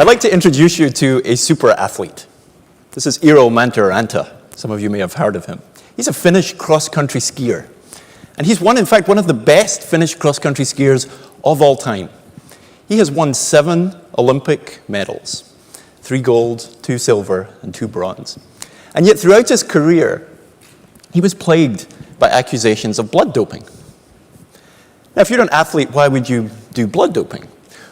I'd like to introduce you to a super athlete. This is Eero Manteranta. Some of you may have heard of him. He's a Finnish cross-country skier. And he's in fact, one of the best Finnish cross-country skiers of all time. He has won 7 Olympic medals, 3 gold, 2 silver, and 2 bronze. And yet throughout his career, he was plagued by accusations of blood doping. Now, if you're an athlete, why would you do blood doping?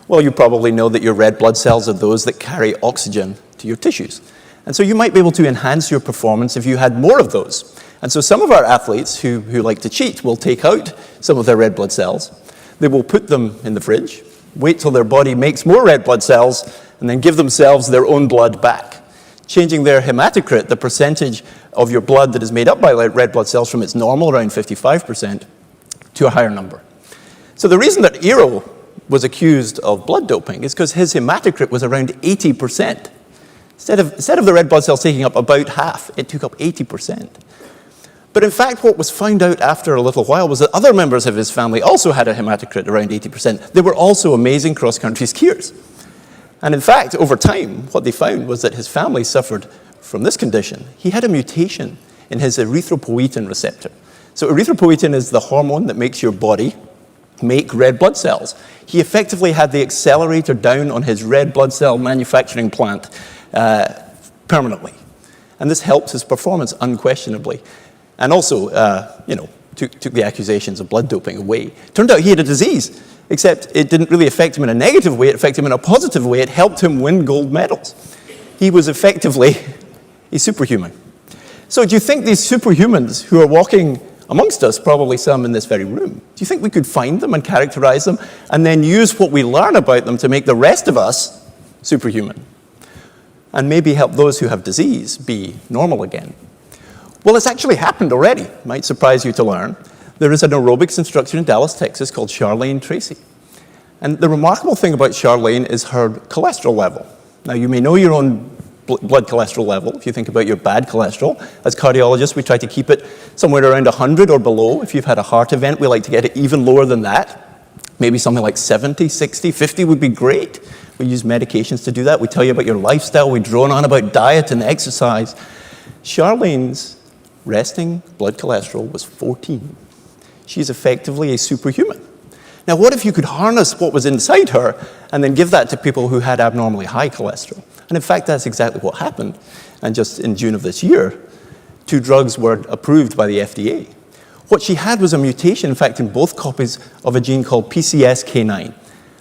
Well, you probably know that your red blood cells are those that carry oxygen to your tissues. And so you might be able to enhance your performance if you had more of those. And so some of our athletes who like to cheat will take out some of their red blood cells. They will put them in the fridge, wait till their body makes more red blood cells, and then give themselves their own blood back, changing their hematocrit, the percentage of your blood that is made up by red blood cells, from its normal, around 55%, to a higher number. So the reason that Eero was accused of blood doping is because his hematocrit was around 80%. Instead of the red blood cells taking up about half, it took up 80%. But in fact, what was found out after a little while was that other members of his family also had a hematocrit around 80%. They were also amazing cross-country skiers. And in fact, over time, what they found was that his family suffered from this condition. He had a mutation in his erythropoietin receptor. So erythropoietin is the hormone that makes your body make red blood cells. He effectively had the accelerator down on his red blood cell manufacturing plant permanently. And this helped his performance unquestionably. And also, took the accusations of blood doping away. Turned out he had a disease, except it didn't really affect him in a negative way, it affected him in a positive way. It helped him win gold medals. He was effectively a superhuman. So do you think these superhumans who are walking amongst us, probably some in this very room, do you think we could find them and characterize them and then use what we learn about them to make the rest of us superhuman? And maybe help those who have disease be normal again? Well, it's actually happened already. Might surprise you to learn. There is an aerobics instructor in Dallas, Texas called Charlene Tracy. And the remarkable thing about Charlene is her cholesterol level. Now, you may know your own blood cholesterol level if you think about your bad cholesterol. As cardiologists, we try to keep it somewhere around 100 or below. If you've had a heart event, we like to get it even lower than that. Maybe something like 70, 60, 50 would be great. We use medications to do that. We tell you about your lifestyle. We drone on about diet and exercise. Charlene's resting blood cholesterol was 14. She's effectively a superhuman. Now, what if you could harness what was inside her and then give that to people who had abnormally high cholesterol? And in fact, that's exactly what happened. And just in June of this year, 2 drugs were approved by the FDA. What she had was a mutation, in fact, in both copies of a gene called PCSK9.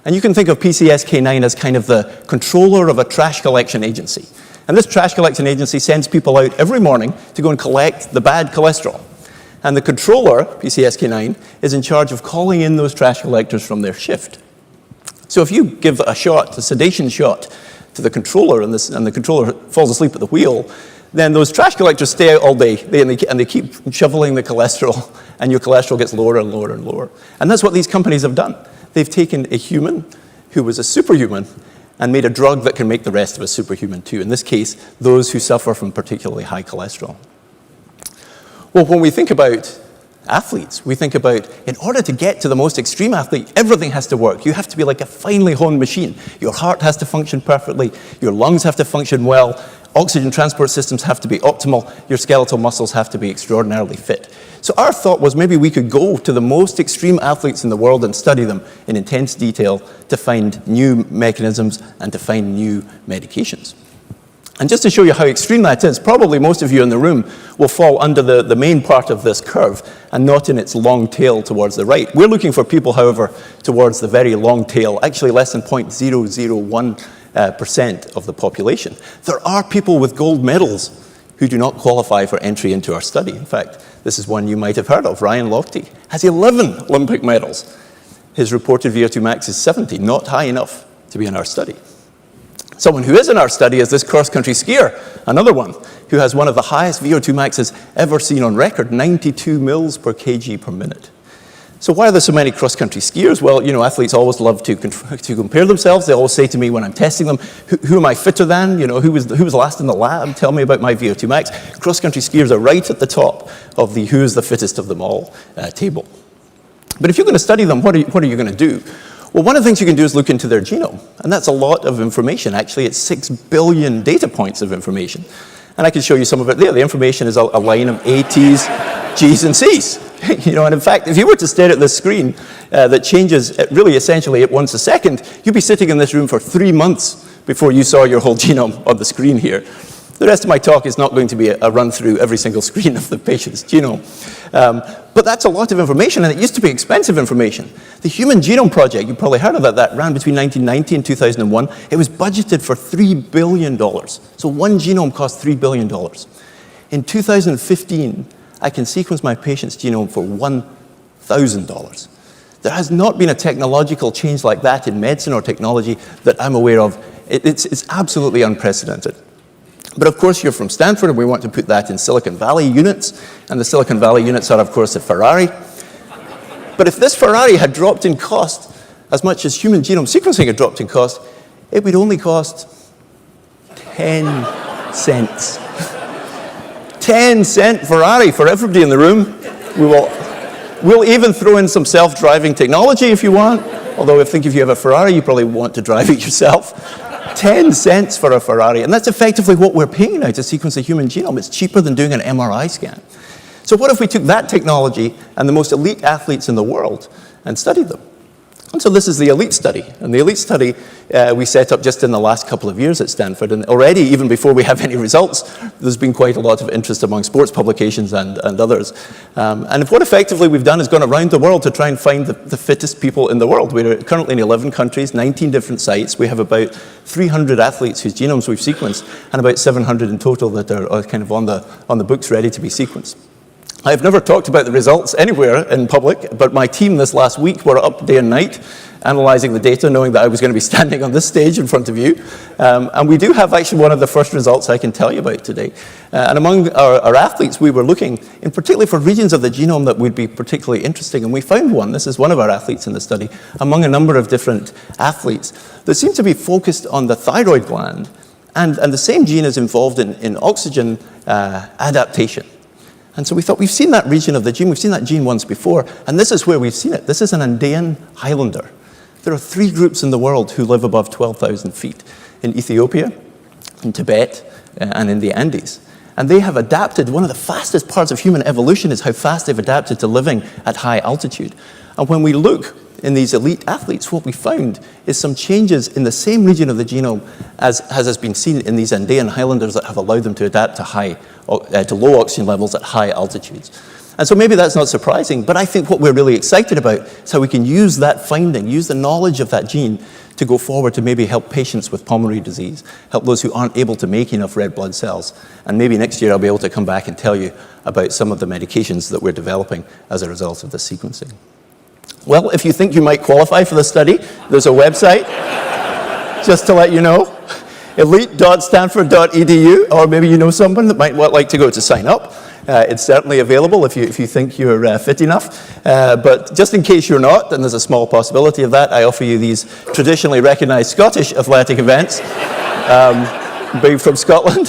And you can think of PCSK9 as kind of the controller of a trash collection agency. And this trash collection agency sends people out every morning to go and collect the bad cholesterol. And the controller, PCSK9, is in charge of calling in those trash collectors from their shift. So if you give a shot, a sedation shot, to the controller, and the controller falls asleep at the wheel, then those trash collectors stay out all day, and they keep shoveling the cholesterol, and your cholesterol gets lower and lower and lower. And that's what these companies have done. They've taken a human who was a superhuman and made a drug that can make the rest of us superhuman too. In this case, those who suffer from particularly high cholesterol. Well, when we think about athletes, we think about, in order to get to the most extreme athlete, everything has to work. You have to be like a finely honed machine. Your heart has to function perfectly, your lungs have to function well, oxygen transport systems have to be optimal, your skeletal muscles have to be extraordinarily fit. So our thought was maybe we could go to the most extreme athletes in the world and study them in intense detail to find new mechanisms and to find new medications. And just to show you how extreme that is, probably most of you in the room will fall under the main part of this curve and not in its long tail towards the right. We're looking for people, however, towards the very long tail, actually less than 0.001% of the population. There are people with gold medals who do not qualify for entry into our study. In fact, this is one you might have heard of. Ryan Lochte has 11 Olympic medals. His reported VO2 max is 70, not high enough to be in our study. Someone who is in our study is this cross-country skier, another one, who has one of the highest VO2 maxes ever seen on record, 92 mils per kg per minute. So why are there so many cross-country skiers? Well, athletes always love to compare themselves. They always say to me when I'm testing them, who am I fitter than? Who was last in the lab? Tell me about my VO2 max. Cross-country skiers are right at the top of the who is the fittest of them all table. But if you're going to study them, what are you going to do? Well, one of the things you can do is look into their genome, and that's a lot of information. Actually, it's 6 billion data points of information. And I can show you some of it there. The information is a line of A, T's, G's, and C's. And in fact, if you were to stare at this screen that changes really essentially at once a second, you'd be sitting in this room for 3 months before you saw your whole genome on the screen here. The rest of my talk is not going to be a run through every single screen of the patient's genome. But that's a lot of information, and it used to be expensive information. The Human Genome Project, you've probably heard of that ran between 1990 and 2001. It was budgeted for $3 billion. So one genome cost $3 billion. In 2015, I can sequence my patient's genome for $1,000. There has not been a technological change like that in medicine or technology that I'm aware of. It's absolutely unprecedented. But of course, you're from Stanford, and we want to put that in Silicon Valley units. And the Silicon Valley units are, of course, a Ferrari. But if this Ferrari had dropped in cost as much as human genome sequencing had dropped in cost, it would only cost 10 cents. 10-cent Ferrari for everybody in the room. We'll even throw in some self-driving technology if you want. Although I think if you have a Ferrari, you probably want to drive it yourself. 10 cents for a Ferrari, and that's effectively what we're paying now to sequence a human genome. It's cheaper than doing an MRI scan. So what if we took that technology and the most elite athletes in the world and studied them? And so this is the ELITE study. And the ELITE study we set up just in the last couple of years at Stanford. And already, even before we have any results, there's been quite a lot of interest among sports publications and others. And what effectively we've done is gone around the world to try and find the fittest people in the world. We're currently in 11 countries, 19 different sites. We have about 300 athletes whose genomes we've sequenced, and about 700 in total that are kind of on the books ready to be sequenced. I've never talked about the results anywhere in public, but my team this last week were up day and night analyzing the data, knowing that I was going to be standing on this stage in front of you. And we do have actually one of the first results I can tell you about today. And among our athletes, we were looking in particularly for regions of the genome that would be particularly interesting. And we found one, this is one of our athletes in the study, among a number of different athletes that seemed to be focused on the thyroid gland. And the same gene is involved in oxygen adaptation. And so we thought, we've seen that region of the gene, we've seen that gene once before, and this is where we've seen it. This is an Andean Highlander. There are 3 groups in the world who live above 12,000 feet, in Ethiopia, in Tibet, and in the Andes. And they have adapted, one of the fastest parts of human evolution is how fast they've adapted to living at high altitude. And when we look in these elite athletes, what we found is some changes in the same region of the genome as has been seen in these Andean Highlanders that have allowed them to adapt to low oxygen levels at high altitudes. And so maybe that's not surprising, but I think what we're really excited about is how we can use that finding, use the knowledge of that gene to go forward to maybe help patients with pulmonary disease, help those who aren't able to make enough red blood cells. And maybe next year I'll be able to come back and tell you about some of the medications that we're developing as a result of this sequencing. Well, if you think you might qualify for the study, there's a website, just to let you know, elite.stanford.edu, or maybe you know someone that might like to go to sign up. It's certainly available if you think you're fit enough. But just in case you're not, and there's a small possibility of that, I offer you these traditionally recognized Scottish athletic events. Being from Scotland,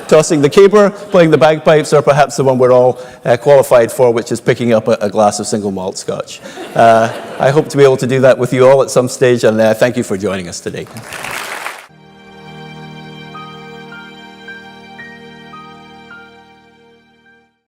tossing the caber, playing the bagpipes, or perhaps the one we're all qualified for, which is picking up a glass of single malt scotch. I hope to be able to do that with you all at some stage, and thank you for joining us today.